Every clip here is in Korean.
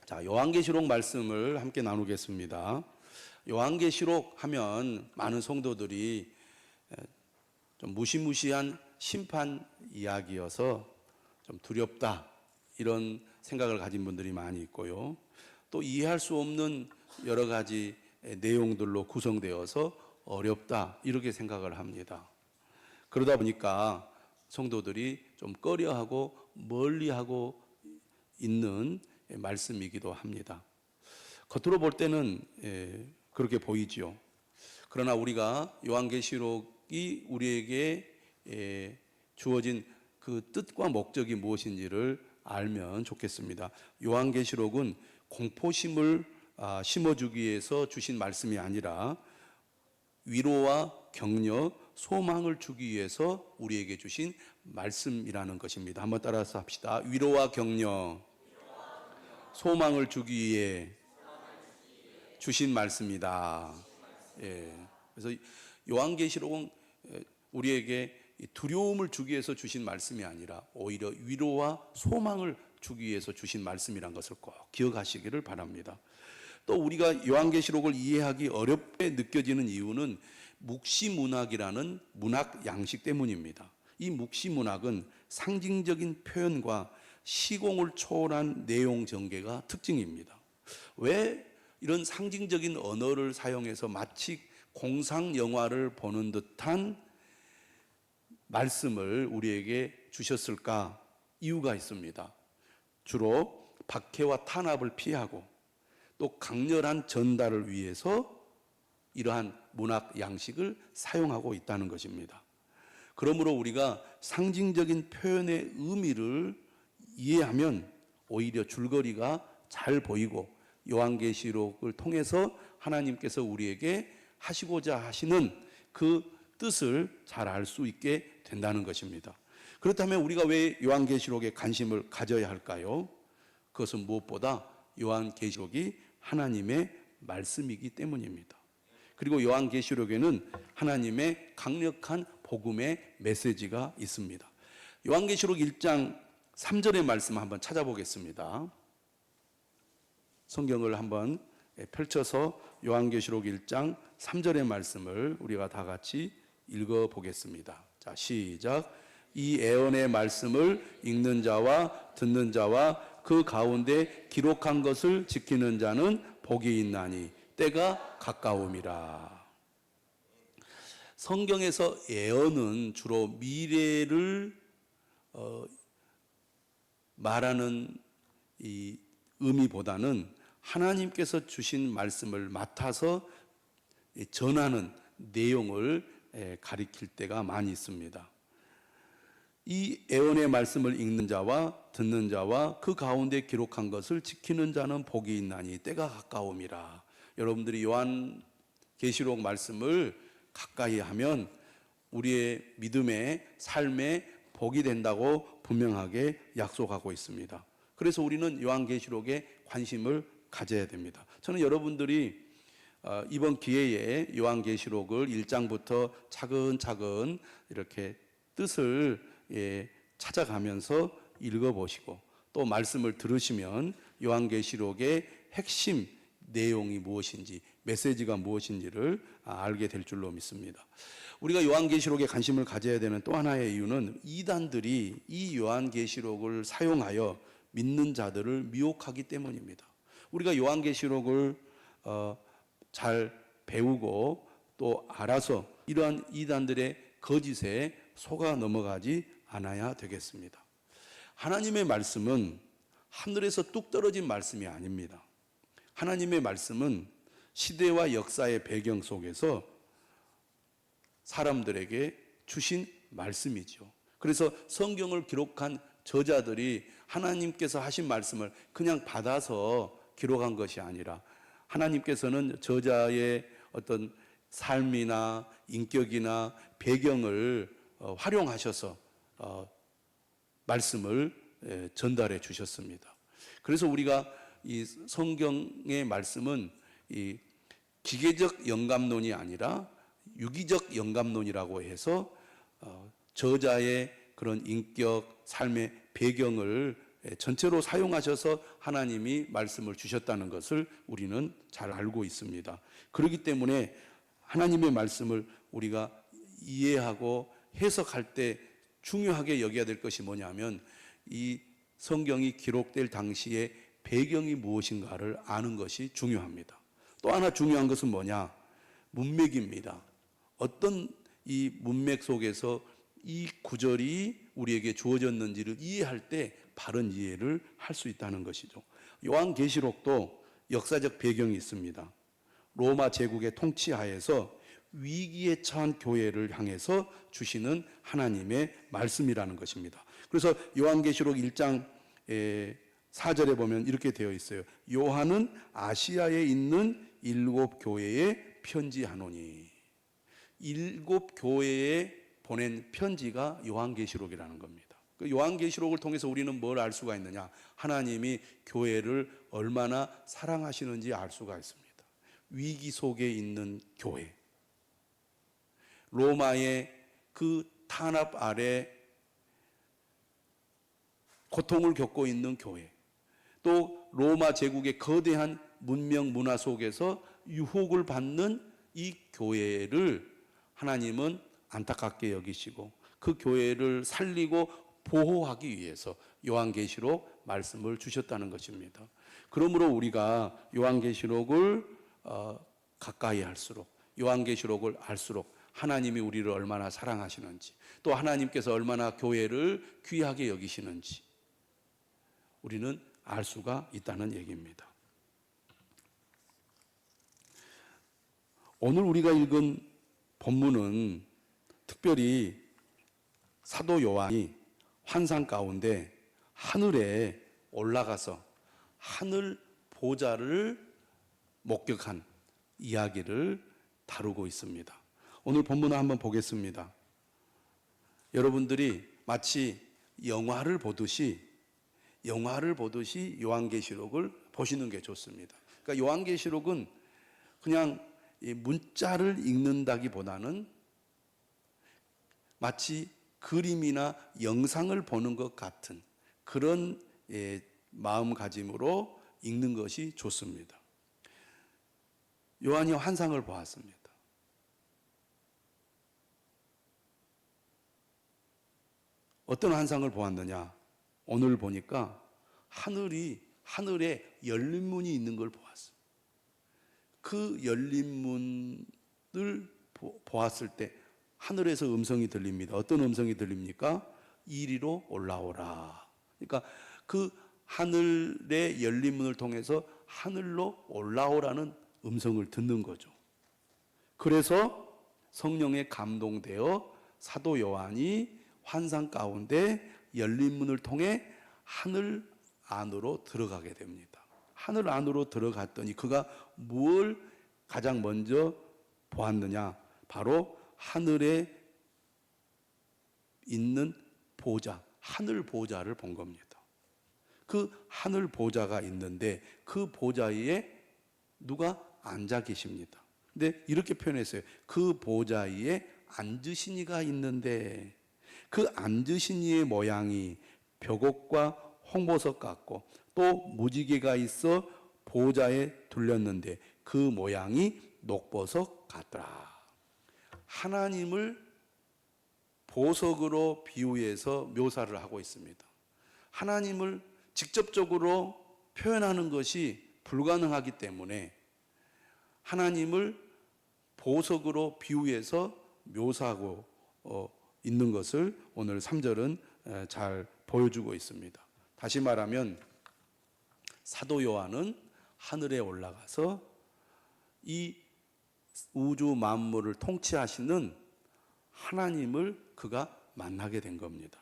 자, 요한계시록 말씀을 함께 나누겠습니다. 요한계시록 하면 많은 성도들이 좀 무시무시한 심판 이야기여서 좀 두렵다 이런 생각을 가진 분들이 많이 있고요. 또 이해할 수 없는 여러 가지 내용들로 구성되어서 어렵다 이렇게 생각을 합니다. 그러다 보니까 성도들이 좀 꺼려하고 멀리하고 있는 말씀이기도 합니다. 겉으로 볼 때는 그렇게 보이지요. 그러나 우리가 요한계시록이 우리에게 주어진 그 뜻과 목적이 무엇인지를 알면 좋겠습니다. 요한계시록은 공포심을 심어주기 위해서 주신 말씀이 아니라 위로와 격려, 소망을 주기 위해서 우리에게 주신 말씀이라는 것입니다. 한번 따라서 합시다. 위로와 격려, 소망을 주기 위해 주신 말씀이다. 그래서 요한계시록은 우리에게 두려움을 주기 위해서 주신 말씀이 아니라 오히려 위로와 소망을 주기 위해서 주신 말씀이라는 것을 꼭 기억하시기를 바랍니다. 또 우리가 요한계시록을 이해하기 어렵게 느껴지는 이유는 묵시문학이라는 문학 양식 때문입니다. 이 묵시문학은 상징적인 표현과 시공을 초월한 내용 전개가 특징입니다. 왜 이런 상징적인 언어를 사용해서 마치 공상 영화를 보는 듯한 말씀을 우리에게 주셨을까? 이유가 있습니다. 주로 박해와 탄압을 피하고 또 강렬한 전달을 위해서 이러한 문학 양식을 사용하고 있다는 것입니다. 그러므로 우리가 상징적인 표현의 의미를 이해하면 오히려 줄거리가 잘 보이고 요한계시록을 통해서 하나님께서 우리에게 하시고자 하시는 그 뜻을 잘 알 수 있게 된다는 것입니다. 그렇다면 우리가 왜 요한계시록에 관심을 가져야 할까요? 그것은 무엇보다 요한계시록이 하나님의 말씀이기 때문입니다. 그리고 요한계시록에는 하나님의 강력한 복음의 메시지가 있습니다. 요한계시록 1장 3절의 말씀 한번 찾아보겠습니다. 성경을 한번 펼쳐서 요한계시록 1장 3절의 말씀을 우리가 다 같이 읽어보겠습니다. 자, 시작. 이 애언의 말씀을 읽는 자와 듣는 자와 그 가운데 기록한 것을 지키는 자는 복이 있나니 때가 가까움이라. 성경에서 애언은 주로 미래를 말하는 이 의미보다는 하나님께서 주신 말씀을 맡아서 전하는 내용을 가리킬 때가 많이 있습니다. 이 애언의 말씀을 읽는 자와 듣는 자와 그 가운데 기록한 것을 지키는 자는 복이 있나니 때가 가까움이라. 여러분들이 요한계시록 말씀을 가까이 하면 우리의 믿음의 삶에 복이 된다고 분명하게 약속하고 있습니다. 그래서 우리는 요한계시록에 관심을 가져야 됩니다. 저는 여러분들이 이번 기회에 요한계시록을 1장부터 차근차근 이렇게 뜻을 찾아가면서 읽어보시고 또 말씀을 들으시면 요한계시록의 핵심 내용이 무엇인지 메시지가 무엇인지를 알게 될 줄로 믿습니다. 우리가 요한계시록에 관심을 가져야 되는 또 하나의 이유는 이단들이 이 요한계시록을 사용하여 믿는 자들을 미혹하기 때문입니다. 우리가 요한계시록을 잘 배우고 또 알아서 이러한 이단들의 거짓에 속아 넘어가지 않아야 되겠습니다. 하나님의 말씀은 하늘에서 뚝 떨어진 말씀이 아닙니다. 하나님의 말씀은 시대와 역사의 배경 속에서 사람들에게 주신 말씀이죠. 그래서 성경을 기록한 저자들이 하나님께서 하신 말씀을 그냥 받아서 기록한 것이 아니라 하나님께서는 저자의 어떤 삶이나 인격이나 배경을 활용하셔서 말씀을 전달해 주셨습니다. 그래서 우리가 이 성경의 말씀은 이 기계적 영감론이 아니라 유기적 영감론이라고 해서 저자의 그런 인격, 삶의 배경을 전체로 사용하셔서 하나님이 말씀을 주셨다는 것을 우리는 잘 알고 있습니다. 그렇기 때문에 하나님의 말씀을 우리가 이해하고 해석할 때 중요하게 여겨야 될 것이 뭐냐면 이 성경이 기록될 당시에 배경이 무엇인가를 아는 것이 중요합니다. 또 하나 중요한 것은 뭐냐? 문맥입니다. 어떤 이 문맥 속에서 이 구절이 우리에게 주어졌는지를 이해할 때 바른 이해를 할 수 있다는 것이죠. 요한계시록도 역사적 배경이 있습니다. 로마 제국의 통치하에서 위기에 처한 교회를 향해서 주시는 하나님의 말씀이라는 것입니다. 그래서 요한계시록 1장 4절에 보면 이렇게 되어 있어요. 요한은 아시아에 있는 7 교회에 편지하노니. 7 교회에 보낸 편지가 요한계시록이라는 겁니다. 그 요한계시록을 통해서 우리는 뭘 알 수가 있느냐? 하나님이 교회를 얼마나 사랑하시는지 알 수가 있습니다. 위기 속에 있는 교회, 로마의 그 탄압 아래 고통을 겪고 있는 교회, 또 로마 제국의 거대한 문명 문화 속에서 유혹을 받는 이 교회를 하나님은 안타깝게 여기시고 그 교회를 살리고 보호하기 위해서 요한계시록 말씀을 주셨다는 것입니다. 그러므로 우리가 요한계시록을 가까이 할수록, 요한계시록을 알수록 하나님이 우리를 얼마나 사랑하시는지, 또 하나님께서 얼마나 교회를 귀하게 여기시는지 우리는 알 수가 있다는 얘기입니다. 오늘 우리가 읽은 본문은 특별히 사도 요한이 환상 가운데 하늘에 올라가서 하늘 보좌를 목격한 이야기를 다루고 있습니다. 오늘 본문을 한번 보겠습니다. 여러분들이 마치 영화를 보듯이 요한계시록을 보시는 게 좋습니다. 그러니까 요한계시록은 그냥 문자를 읽는다기보다는 마치 그림이나 영상을 보는 것 같은 그런 마음가짐으로 읽는 것이 좋습니다. 요한이 환상을 보았습니다. 어떤 환상을 보았느냐? 오늘 보니까 하늘에 열린 문이 있는 걸 보았어요. 그 열린 문을 보았을 때 하늘에서 음성이 들립니다. 어떤 음성이 들립니까? 이리로 올라오라. 그러니까 그 하늘의 열린 문을 통해서 하늘로 올라오라는 음성을 듣는 거죠. 그래서 성령에 감동되어 사도 요한이 환상 가운데 열린 문을 통해 하늘 안으로 들어가게 됩니다. 하늘 안으로 들어갔더니 그가 무엇을 가장 먼저 보았느냐? 바로 하늘에 있는 보좌, 하늘 보좌를 본 겁니다. 그 하늘 보좌가 있는데 그 보좌에 누가 앉아 계십니다. 근데 이렇게 표현했어요. 그 보좌 위에 앉으신 이가 있는데 그 앉으신 이의 모양이 벽옥과 홍보석 같고 또 무지개가 있어 보좌에 둘렸는데 그 모양이 녹보석 같더라. 하나님을 보석으로 비유해서 묘사를 하고 있습니다. 하나님을 직접적으로 표현하는 것이 불가능하기 때문에 하나님을 보석으로 비유해서 묘사하고 있는 것을 오늘 3절은 잘 보여주고 있습니다. 다시 말하면 사도 요한은 하늘에 올라가서 이 우주 만물을 통치하시는 하나님을 그가 만나게 된 겁니다.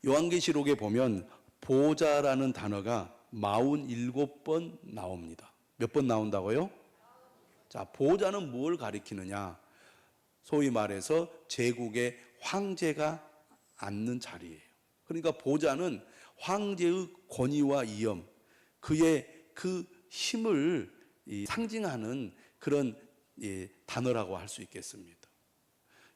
요한계시록에 보면 보좌라는 단어가 47번 나옵니다. 몇 번 나온다고요? 자, 보좌는 뭘 가리키느냐? 소위 말해서 제국의 황제가 앉는 자리예요. 그러니까 보좌는 황제의 권위와 위엄, 그의 그 힘을 상징하는 그런 단어라고 할 수 있겠습니다.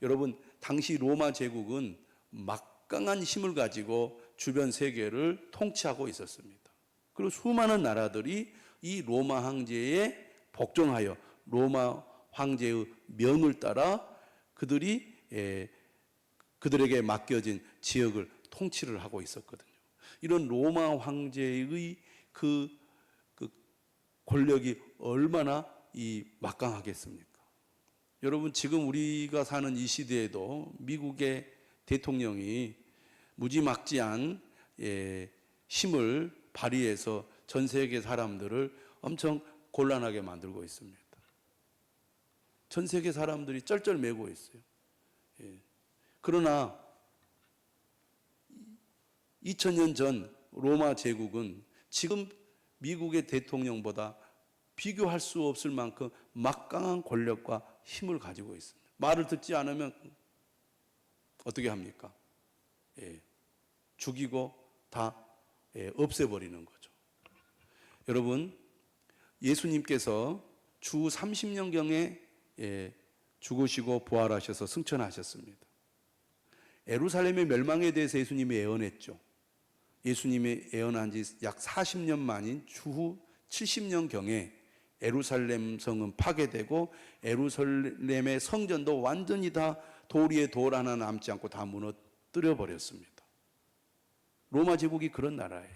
여러분, 당시 로마 제국은 막강한 힘을 가지고 주변 세계를 통치하고 있었습니다. 그리고 수많은 나라들이 이 로마 황제에 복종하여 로마 황제의 명을 따라 그들이 그들에게 맡겨진 지역을 통치를 하고 있었거든요. 이런 로마 황제의 그 권력이 얼마나 막강하겠습니까? 여러분, 지금 우리가 사는 이 시대에도 미국의 대통령이 무지막지한 힘을 발휘해서 전 세계 사람들을 엄청 곤란하게 만들고 있습니다. 전 세계 사람들이 쩔쩔매고 있어요. 그러나 2000년 전 로마 제국은 지금 미국의 대통령보다 비교할 수 없을 만큼 막강한 권력과 힘을 가지고 있습니다. 말을 듣지 않으면 어떻게 합니까? 죽이고 다 없애버리는 거죠. 여러분, 예수님께서 주 30년경에 죽으시고 부활하셔서 승천하셨습니다. 예루살렘의 멸망에 대해서 예수님이 예언했죠. 예수님이 예언한 지 약 40년 만인 주후 70년경에 예루살렘 성은 파괴되고 예루살렘의 성전도 완전히 다 돌 위에 돌 하나 남지 않고 다 무너뜨려 버렸습니다. 로마 제국이 그런 나라예요.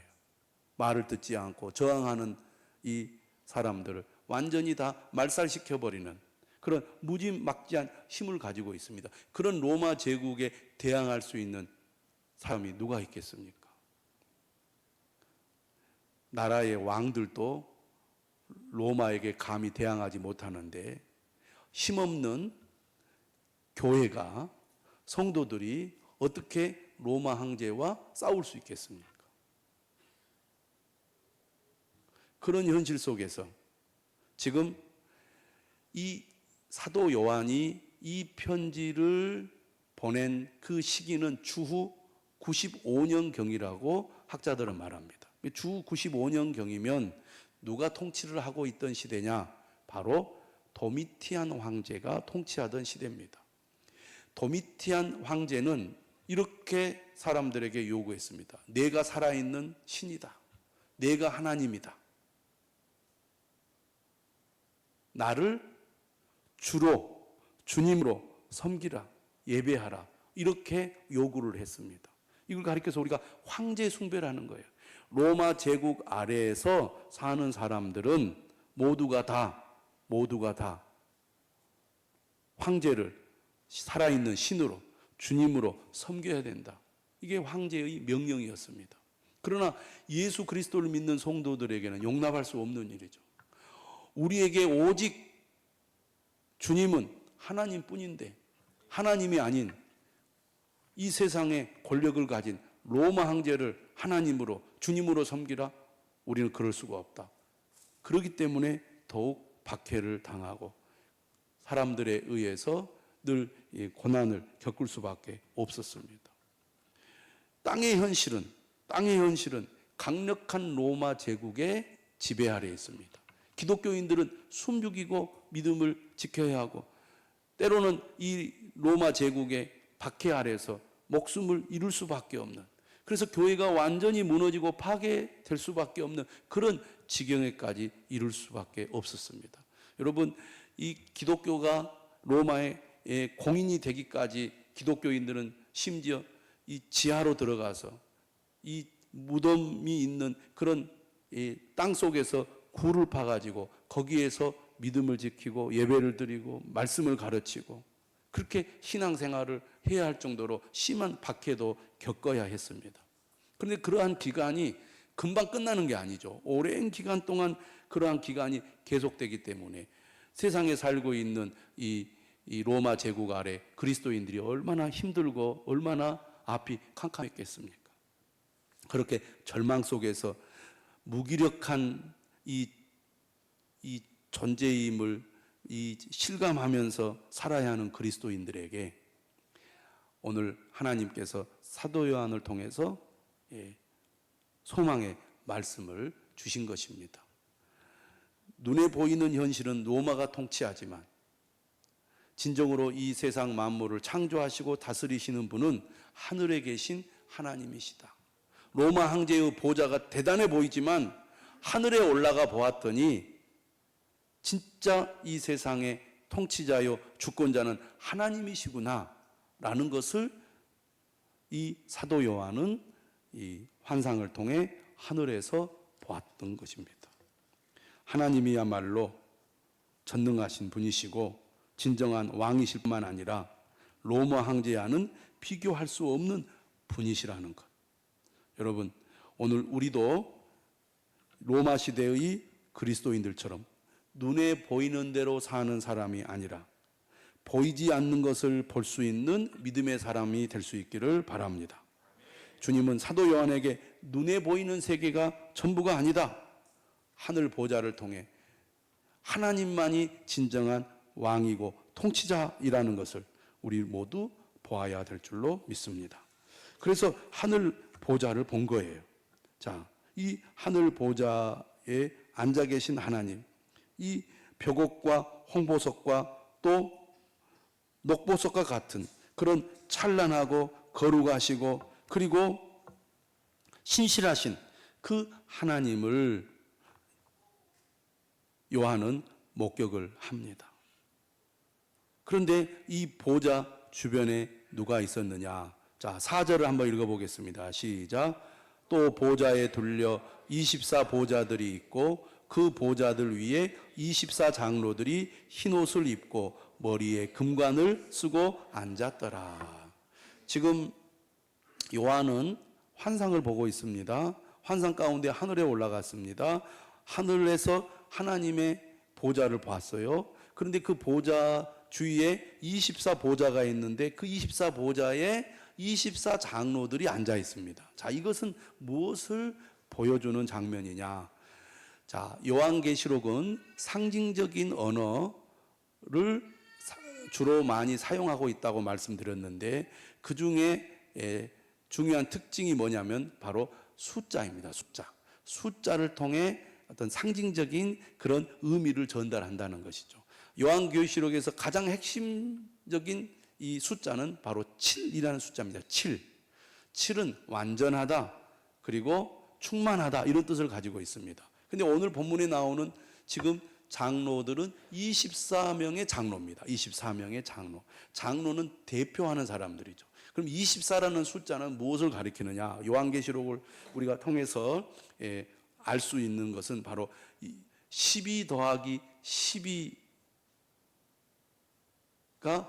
말을 듣지 않고 저항하는 이 사람들을 완전히 다 말살시켜버리는 그런 무지막지한 힘을 가지고 있습니다. 그런 로마 제국에 대항할 수 있는 사람이 누가 있겠습니까? 나라의 왕들도 로마에게 감히 대항하지 못하는데 힘없는 교회가, 성도들이 어떻게 로마 황제와 싸울 수 있겠습니까? 그런 현실 속에서 지금 이 사도 요한이 이 편지를 보낸 그 시기는 주후 95년경이라고 학자들은 말합니다. 주 95년경이면 누가 통치를 하고 있던 시대냐? 바로 도미티안 황제가 통치하던 시대입니다. 도미티안 황제는 이렇게 사람들에게 요구했습니다. 내가 살아있는 신이다. 내가 하나님이다. 나를 주로, 주님으로 섬기라, 예배하라. 이렇게 요구를 했습니다. 이걸 가리켜서 우리가 황제 숭배라는 거예요. 로마 제국 아래에서 사는 사람들은 모두가 다 황제를 살아있는 신으로, 주님으로 섬겨야 된다. 이게 황제의 명령이었습니다. 그러나 예수 그리스도를 믿는 성도들에게는 용납할 수 없는 일이죠. 우리에게 오직 주님은 하나님뿐인데 하나님이 아닌 이 세상의 권력을 가진 로마 황제를 하나님으로, 주님으로 섬기라? 우리는 그럴 수가 없다. 그렇기 때문에 더욱 박해를 당하고 사람들에 의해서 늘 고난을 겪을 수밖에 없었습니다. 땅의 현실은 강력한 로마 제국의 지배 아래에 있습니다. 기독교인들은 숨죽이고 믿음을 지켜야 하고 때로는 이 로마 제국의 박해 아래에서 목숨을 잃을 수밖에 없는, 그래서 교회가 완전히 무너지고 파괴될 수밖에 없는 그런 지경에까지 이를 수밖에 없었습니다. 여러분, 이 기독교가 로마의 공인이 되기까지 기독교인들은 심지어 이 지하로 들어가서 이 무덤이 있는 그런 땅 속에서 굴을 파가지고 거기에서 믿음을 지키고 예배를 드리고 말씀을 가르치고 그렇게 신앙생활을 해야 할 정도로 심한 박해도 겪어야 했습니다. 그런데 그러한 기간이 금방 끝나는 게 아니죠. 오랜 기간 동안 그러한 기간이 계속되기 때문에 세상에 살고 있는 이 로마 제국 아래 그리스도인들이 얼마나 힘들고 얼마나 앞이 캄캄했겠습니까? 그렇게 절망 속에서 무기력한 이 존재임을 실감하면서 살아야 하는 그리스도인들에게 오늘 하나님께서 사도 요한을 통해서 소망의 말씀을 주신 것입니다. 눈에 보이는 현실은 로마가 통치하지만 진정으로 이 세상 만물을 창조하시고 다스리시는 분은 하늘에 계신 하나님이시다. 로마 황제의 보좌가 대단해 보이지만 하늘에 올라가 보았더니 진짜 이 세상의 통치자요 주권자는 하나님이시구나 라는 것을 이 사도 요한은 이 환상을 통해 하늘에서 보았던 것입니다. 하나님이야말로 전능하신 분이시고 진정한 왕이실 뿐만 아니라 로마 황제와는 비교할 수 없는 분이시라는 것. 여러분, 오늘 우리도 로마 시대의 그리스도인들처럼 눈에 보이는 대로 사는 사람이 아니라 보이지 않는 것을 볼 수 있는 믿음의 사람이 될 수 있기를 바랍니다. 주님은 사도 요한에게 눈에 보이는 세계가 전부가 아니다. 하늘 보좌를 통해 하나님만이 진정한 왕이고 통치자이라는 것을 우리 모두 보아야 될 줄로 믿습니다. 그래서 하늘 보좌를 본 거예요. 자, 이 하늘 보좌에 앉아 계신 하나님, 이 벽옥과 홍보석과 또 녹보석과 같은 그런 찬란하고 거룩하시고 그리고 신실하신 그 하나님을 요한은 목격을 합니다. 그런데 이 보좌 주변에 누가 있었느냐? 자, 4절을 한번 읽어보겠습니다. 시작. 또 보좌에 둘려 24 보좌들이 있고 그 보좌들 위에 24 장로들이 흰옷을 입고 머리에 금관을 쓰고 앉았더라. 지금 요한은 환상을 보고 있습니다. 환상 가운데 하늘에 올라갔습니다. 하늘에서 하나님의 보좌를 봤어요. 그런데 그 보좌 주위에 24 보좌가 있는데 그 24 보좌에 24 장로들이 앉아 있습니다. 자, 이것은 무엇을 보여주는 장면이냐? 자, 요한계시록은 상징적인 언어를 주로 많이 사용하고 있다고 말씀드렸는데 그 중에 중요한 특징이 뭐냐면 바로 숫자입니다. 숫자를 통해 어떤 상징적인 그런 의미를 전달한다는 것이죠. 요한계시록에서 가장 핵심적인 이 숫자는 바로 7이라는 숫자입니다. 7은 완전하다, 그리고 충만하다 이런 뜻을 가지고 있습니다. 근데 오늘 본문에 나오는 지금 장로들은 24명의 장로입니다. 24명의 장로. 장로는 대표하는 사람들이죠. 그럼 24라는 숫자는 무엇을 가리키느냐? 요한계시록을 우리가 통해서 알 수 있는 것은 바로 12 더하기 12가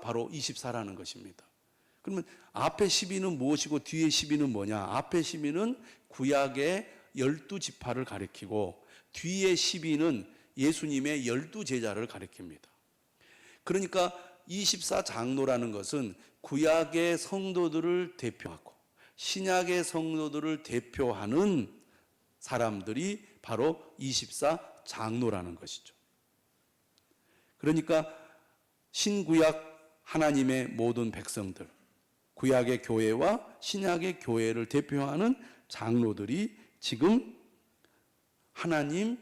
바로 24라는 것입니다. 그러면 앞에 12는 무엇이고 뒤에 12는 뭐냐? 앞에 12는 구약의 12지파를 가리키고 뒤에 12는 예수님의 12제자를 가리킵니다. 그러니까 24 장로라는 것은 구약의 성도들을 대표하고 신약의 성도들을 대표하는 사람들이 바로 24 장로라는 것이죠. 그러니까 신구약 하나님의 모든 백성들, 구약의 교회와 신약의 교회를 대표하는 장로들이 지금 하나님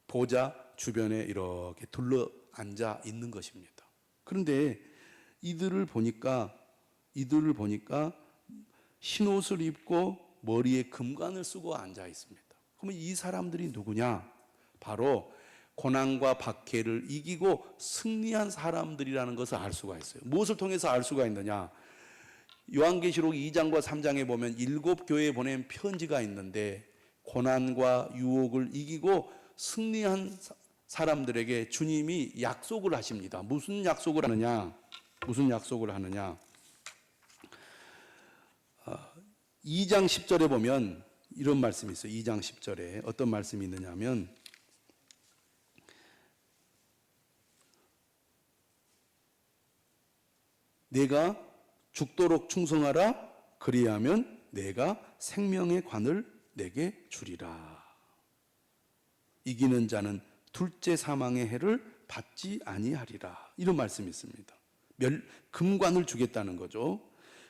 보좌 주변에 이렇게 둘러 앉아 있는 것입니다. 그런데 이들을 보니까 흰옷을 입고 머리에 금관을 쓰고 앉아 있습니다. 그러면 이 사람들이 누구냐? 바로 고난과 박해를 이기고 승리한 사람들이라는 것을 알 수가 있어요. 무엇을 통해서 알 수가 있느냐? 요한계시록 2장과 3장에 보면 7교회에 보낸 편지가 있는데 고난과 유혹을 이기고 승리한 사람들에게 주님이 약속을 하십니다. 무슨 약속을 하느냐? 2장 10절에 보면 이런 말씀이 있어요. 2장 10절에 어떤 말씀이 있느냐 하면 내가 죽도록 충성하라. 그리하면 내가 생명의 관을 내게 주리라. 이기는 자는 둘째 사망의 해를 받지 아니하리라. 이런 말씀이 있습니다. 금관을 주겠다는 거죠.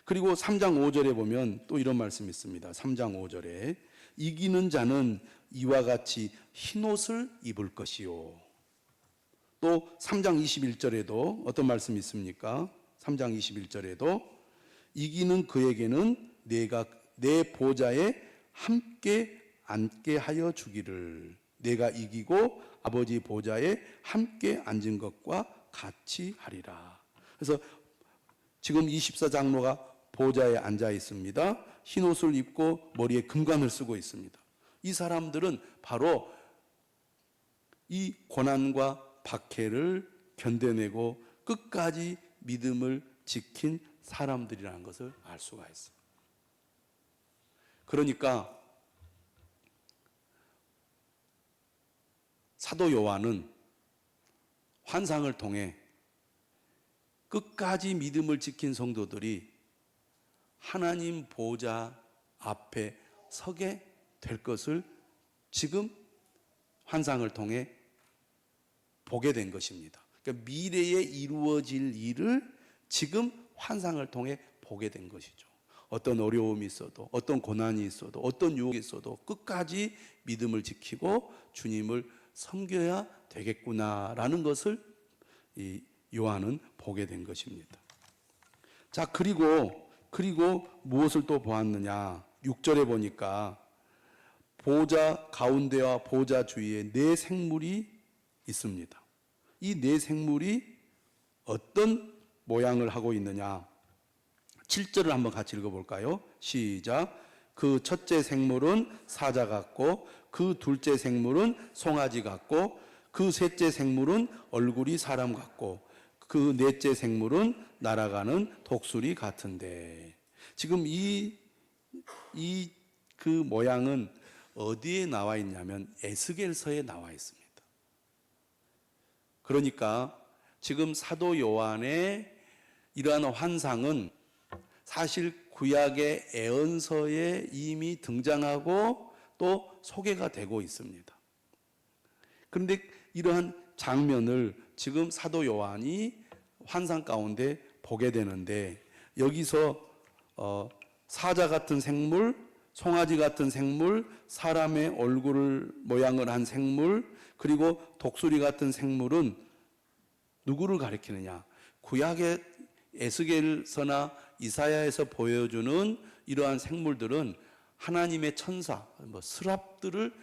그리고 3장 5절에 보면 또 이런 말씀이 있습니다. 3장 5절에 이기는 자는 이와 같이 흰옷을 입을 것이요. 또 3장 21절에도 어떤 말씀이 있습니까? 3장 21절에도 이기는 그에게는 내가 내 보좌에 함께 앉게 하여 주기를. 내가 이기고 아버지 보좌에 함께 앉은 것과 같이 하리라. 그래서 지금 24장로가 보좌에 앉아 있습니다. 흰 옷을 입고 머리에 금관을 쓰고 있습니다. 이 사람들은 바로 이 고난과 박해를 견뎌내고 끝까지 믿음을 지킨 사람들이라는 것을 알 수가 있어요. 그러니까 사도 요한은 환상을 통해 끝까지 믿음을 지킨 성도들이 하나님 보좌 앞에 서게 될 것을 지금 환상을 통해 보게 된 것입니다. 그러니까 미래에 이루어질 일을 지금 환상을 통해 보게 된 것이죠. 어떤 어려움이 있어도, 어떤 고난이 있어도, 어떤 유혹이 있어도 끝까지 믿음을 지키고 주님을 섬겨야 되겠구나라는 것을 이 요한은 보게 된 것입니다. 자, 그리고 무엇을 또 보았느냐? 6절에 보니까 보좌 가운데와 보좌 주위에 네 생물이 있습니다. 이 네 생물이 어떤 모양을 하고 있느냐? 7절을 한번 같이 읽어볼까요? 시작. 그 첫째 생물은 사자 같고, 그 둘째 생물은 송아지 같고, 그 셋째 생물은 얼굴이 사람 같고, 그 넷째 생물은 날아가는 독수리 같은데. 지금 그 모양은 어디에 나와 있냐면 에스겔서에 나와 있습니다. 그러니까 지금 사도 요한의 이러한 환상은 사실 구약의 예언서에 이미 등장하고 또 소개가 되고 있습니다. 그런데 이러한 장면을 지금 사도 요한이 환상 가운데 보게 되는데, 여기서 사자 같은 생물, 송아지 같은 생물, 사람의 얼굴 모양을 한 생물, 그리고 독수리 같은 생물은 누구를 가리키느냐? 구약의 에스겔서나 이사야에서 보여주는 이러한 생물들은 하나님의 천사, 스랍들을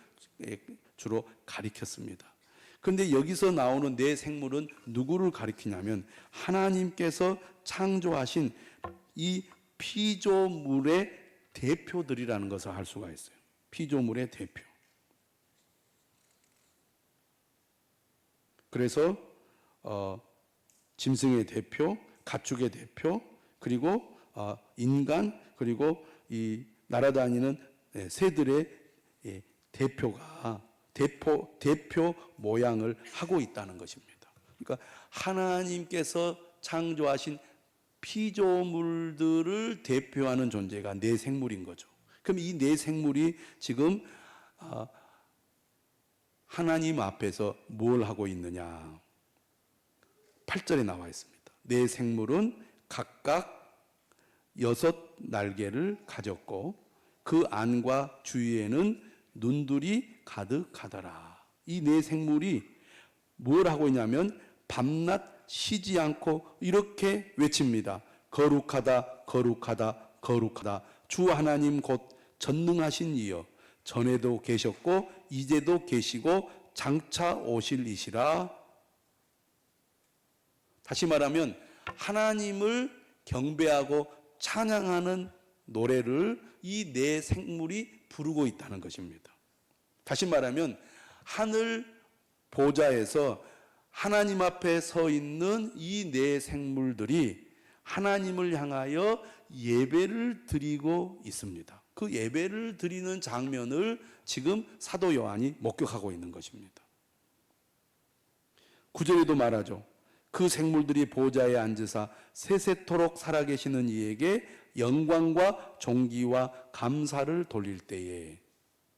주로 가리켰습니다. 그런데 여기서 나오는 네 생물은 누구를 가리키냐면 하나님께서 창조하신 이 피조물의 대표들이라는 것을 알 수가 있어요. 피조물의 대표. 그래서 짐승의 대표, 가축의 대표, 그리고 인간, 그리고 이 날아다니는 새들의 대표 모양을 하고 있다는 것입니다. 그러니까 하나님께서 창조하신 피조물들을 대표하는 존재가 네 생물인 거죠. 그럼 이 네 생물이 지금 하나님 앞에서 뭘 하고 있느냐? 8절에 나와 있습니다. 네 생물은 각각 6 날개를 가졌고 그 안과 주위에는 눈들이 가득하더라. 이 네 생물이 뭘 하고 있냐면 밤낮 쉬지 않고 이렇게 외칩니다. 거룩하다, 거룩하다, 거룩하다. 주 하나님 곧 전능하신 이여, 전에도 계셨고 이제도 계시고 장차 오실 이시라. 다시 말하면 하나님을 경배하고 찬양하는 노래를 이 네 생물이 부르고 있다는 것입니다. 다시 말하면 하늘 보좌에서 하나님 앞에 서 있는 이 네 생물들이 하나님을 향하여 예배를 드리고 있습니다. 그 예배를 드리는 장면을 지금 사도 요한이 목격하고 있는 것입니다. 9절에도 말하죠. 그 생물들이 보좌에 앉으사 세세토록 살아계시는 이에게 영광과 존귀와 감사를 돌릴 때에.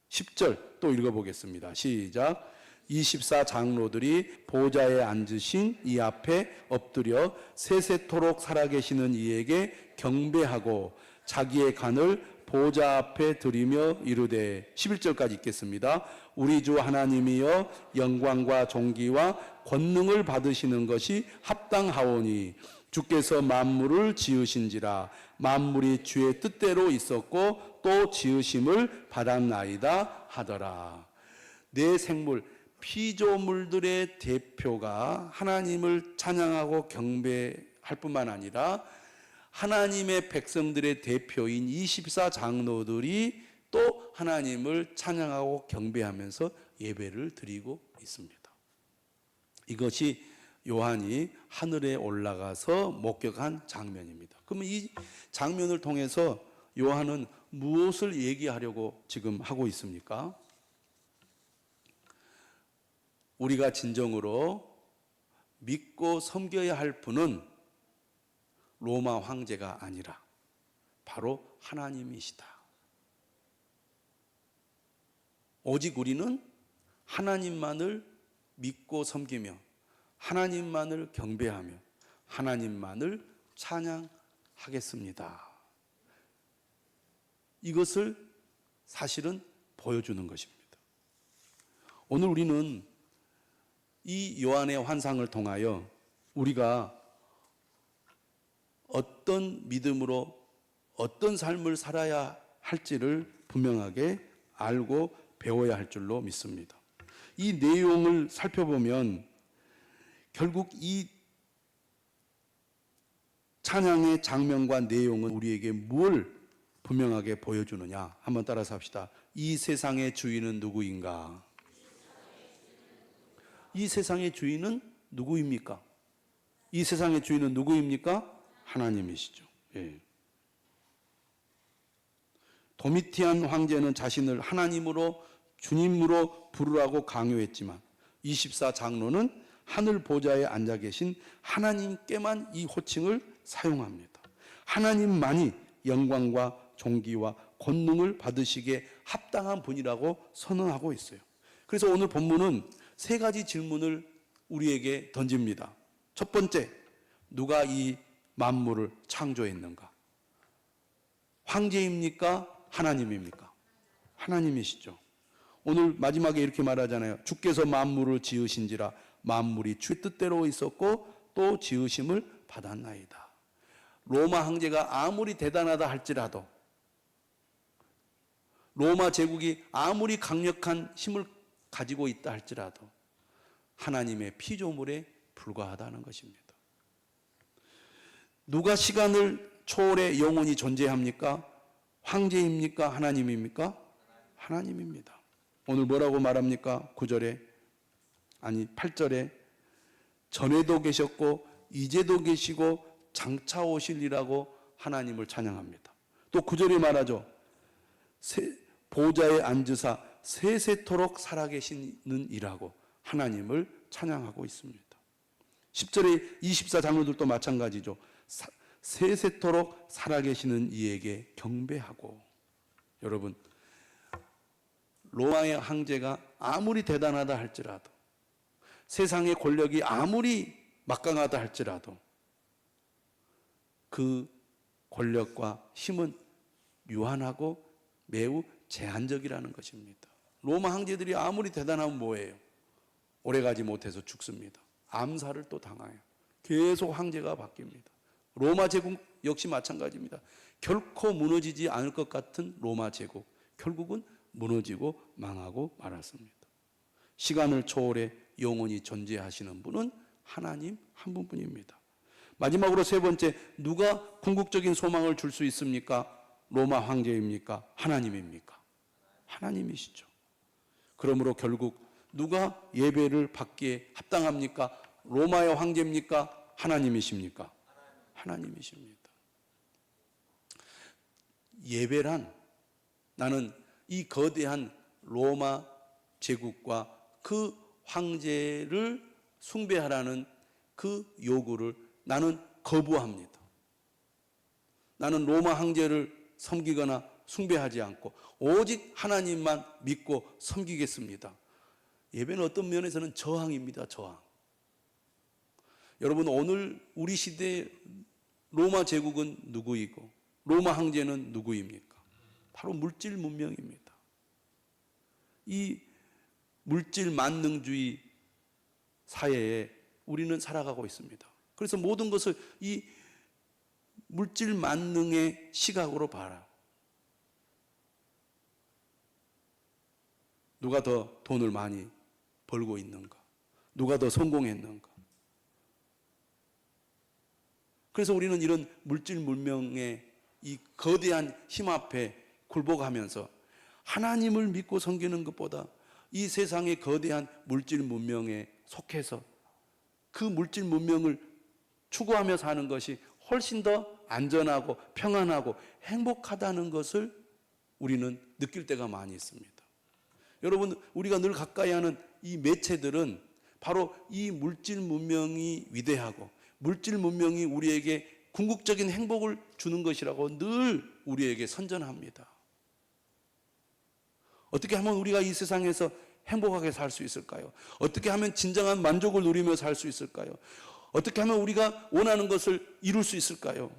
10절 또 읽어보겠습니다. 시작. 24장로들이 보좌에 앉으신 이 앞에 엎드려 세세토록 살아계시는 이에게 경배하고 자기의 간을 보좌 앞에 드리며 이르되. 11절까지 읽겠습니다. 우리 주 하나님이여 영광과 존귀와 권능을 받으시는 것이 합당하오니 주께서 만물을 지으신지라. 만물이 주의 뜻대로 있었고 또 또 지으심을 받았나이다 하더라. 내 생물, 피조물들의 대표가 하나님을 찬양하고 경배할 뿐만 아니라 하나님의 백성들의 대표인 24 장로들이 또 하나님을 찬양하고 경배하면서 예배를 드리고 있습니다. 이것이 요한이 하늘에 올라가서 목격한 장면입니다. 그러면 이 장면을 통해서 요한은 무엇을 얘기하려고 지금 하고 있습니까? 우리가 진정으로 믿고 섬겨야 할 분은 로마 황제가 아니라 바로 하나님이시다. 오직 우리는 하나님만을 믿고 섬기며 하나님만을 경배하며 하나님만을 찬양하겠습니다. 이것을 사실은 보여주는 것입니다. 오늘 우리는 이 요한의 환상을 통하여 우리가 어떤 믿음으로 어떤 삶을 살아야 할지를 분명하게 알고 배워야 할 줄로 믿습니다. 이 내용을 살펴보면 결국 이 찬양의 장면과 내용은 우리에게 뭘 분명하게 보여주느냐? 한번 따라서 합시다. 이 세상의 주인은 누구인가? 이 세상의 주인은 누구입니까? 이 세상의 주인은 누구입니까? 하나님이시죠. 예. 도미티안 황제는 자신을 하나님으로 주님으로 부르라고 강요했지만 24 장로는 하늘 보좌에 앉아 계신 하나님께만 이 호칭을 사용합니다. 하나님만이 영광과 존귀와 권능을 받으시기에 합당한 분이라고 선언하고 있어요. 그래서 오늘 본문은 세 가지 질문을 우리에게 던집니다. 첫 번째, 누가 이 만물을 창조했는가? 황제입니까? 하나님입니까? 하나님이시죠. 오늘 마지막에 이렇게 말하잖아요. 주께서 만물을 지으신지라 만물이 주의 뜻대로 있었고 또 지으심을 받았나이다. 로마 황제가 아무리 대단하다 할지라도 로마 제국이 아무리 강력한 힘을 가지고 있다 할지라도 하나님의 피조물에 불과하다는 것입니다. 누가 시간을 초월해 영원히 존재합니까? 황제입니까? 하나님입니까? 하나님입니다. 오늘 뭐라고 말합니까? 9절에 아니 8절에 전에도 계셨고 이제도 계시고 장차 오실이라고 하나님을 찬양합니다. 또 9절에 말하죠. 보좌에 앉으사 세세토록 살아계시는 이라고 하나님을 찬양하고 있습니다. 10절에 24 장로들도 마찬가지죠. 세세토록 살아계시는 이에게 경배하고. 여러분, 로마의 황제가 아무리 대단하다 할지라도 세상의 권력이 아무리 막강하다 할지라도 그 권력과 힘은 유한하고 매우 제한적이라는 것입니다. 로마 황제들이 아무리 대단하면 뭐예요? 오래가지 못해서 죽습니다. 암살을 또 당해요. 계속 황제가 바뀝니다. 로마 제국 역시 마찬가지입니다. 결코 무너지지 않을 것 같은 로마 제국, 결국은 무너지고 망하고 말았습니다. 시간을 초월해 영원히 존재하시는 분은 하나님 한 분뿐입니다. 마지막으로 세 번째, 누가 궁극적인 소망을 줄 수 있습니까? 로마 황제입니까? 하나님입니까? 하나님이시죠. 그러므로 결국 누가 예배를 받기에 합당합니까? 로마의 황제입니까? 하나님이십니까? 하나님이십니다. 예배란 나는 이 거대한 로마 제국과 그 황제를 숭배하라는 그 요구를 나는 거부합니다. 나는 로마 황제를 섬기거나 숭배하지 않고 오직 하나님만 믿고 섬기겠습니다. 예배는 어떤 면에서는 저항입니다. 저항. 여러분, 오늘 우리 시대의 로마 제국은 누구이고 로마 황제는 누구입니까? 바로 물질 문명입니다. 이 물질 만능주의 사회에 우리는 살아가고 있습니다. 그래서 모든 것을 이 물질 만능의 시각으로 봐라. 누가 더 돈을 많이 벌고 있는가? 누가 더 성공했는가? 그래서 우리는 이런 물질 문명의 이 거대한 힘 앞에 굴복하면서 하나님을 믿고 섬기는 것보다 이 세상의 거대한 물질 문명에 속해서 그 물질 문명을 추구하며 사는 것이 훨씬 더 안전하고 평안하고 행복하다는 것을 우리는 느낄 때가 많이 있습니다. 여러분, 우리가 늘 가까이 하는 이 매체들은 바로 이 물질 문명이 위대하고 물질 문명이 우리에게 궁극적인 행복을 주는 것이라고 늘 우리에게 선전합니다. 어떻게 하면 우리가 이 세상에서 행복하게 살 수 있을까요? 어떻게 하면 진정한 만족을 누리며 살 수 있을까요? 어떻게 하면 우리가 원하는 것을 이룰 수 있을까요?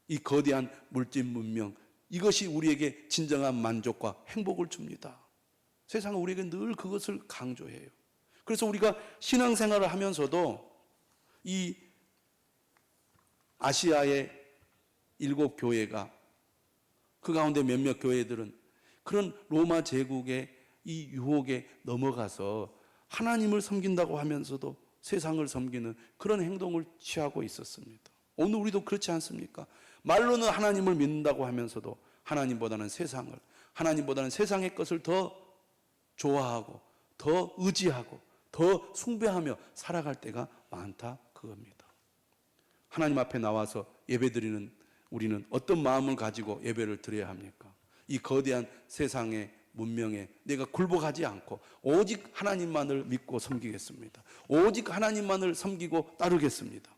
이 거대한 물질 문명, 이것이 우리에게 진정한 만족과 행복을 줍니다. 세상은 우리에게 늘 그것을 강조해요. 그래서 우리가 신앙생활을 하면서도 이 아시아의 7교회가 그 가운데 몇몇 교회들은 그런 로마 제국의 이 유혹에 넘어가서 하나님을 섬긴다고 하면서도 세상을 섬기는 그런 행동을 취하고 있었습니다. 오늘 우리도 그렇지 않습니까? 말로는 하나님을 믿는다고 하면서도 하나님보다는 세상을, 하나님보다는 세상의 것을 더 좋아하고 더 의지하고 더 숭배하며 살아갈 때가 많다 그겁니다. 하나님 앞에 나와서 예배드리는 우리는 어떤 마음을 가지고 예배를 드려야 합니까? 이 거대한 세상의 문명에 내가 굴복하지 않고 오직 하나님만을 믿고 섬기겠습니다. 오직 하나님만을 섬기고 따르겠습니다.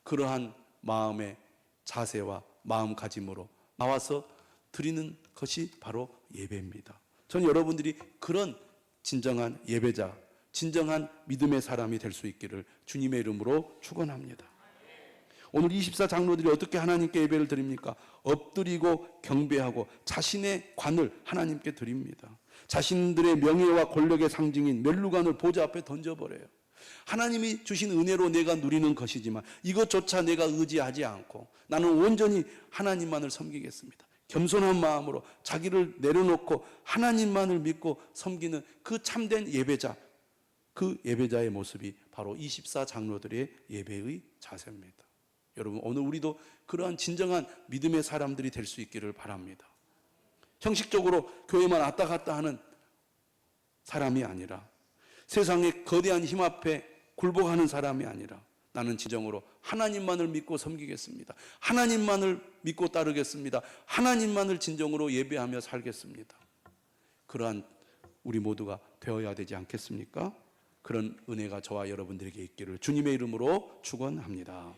그러한 마음의 자세와 마음가짐으로 나와서 드리는 것이 바로 예배입니다. 저는 여러분들이 그런 진정한 예배자, 진정한 믿음의 사람이 될 수 있기를 주님의 이름으로 축원합니다. 오늘 24장로들이 어떻게 하나님께 예배를 드립니까? 엎드리고 경배하고 자신의 관을 하나님께 드립니다. 자신들의 명예와 권력의 상징인 멸루관을 보좌 앞에 던져버려요. 하나님이 주신 은혜로 내가 누리는 것이지만 이것조차 내가 의지하지 않고 나는 온전히 하나님만을 섬기겠습니다. 겸손한 마음으로 자기를 내려놓고 하나님만을 믿고 섬기는 그 참된 예배자, 그 예배자의 모습이 바로 24장로들의 예배의 자세입니다. 여러분, 오늘 우리도 그러한 진정한 믿음의 사람들이 될 수 있기를 바랍니다. 형식적으로 교회만 왔다 갔다 하는 사람이 아니라 세상의 거대한 힘 앞에 굴복하는 사람이 아니라 나는 진정으로 하나님만을 믿고 섬기겠습니다. 하나님만을 믿고 따르겠습니다. 하나님만을 진정으로 예배하며 살겠습니다. 그러한 우리 모두가 되어야 되지 않겠습니까? 그런 은혜가 저와 여러분들에게 있기를 주님의 이름으로 축원합니다.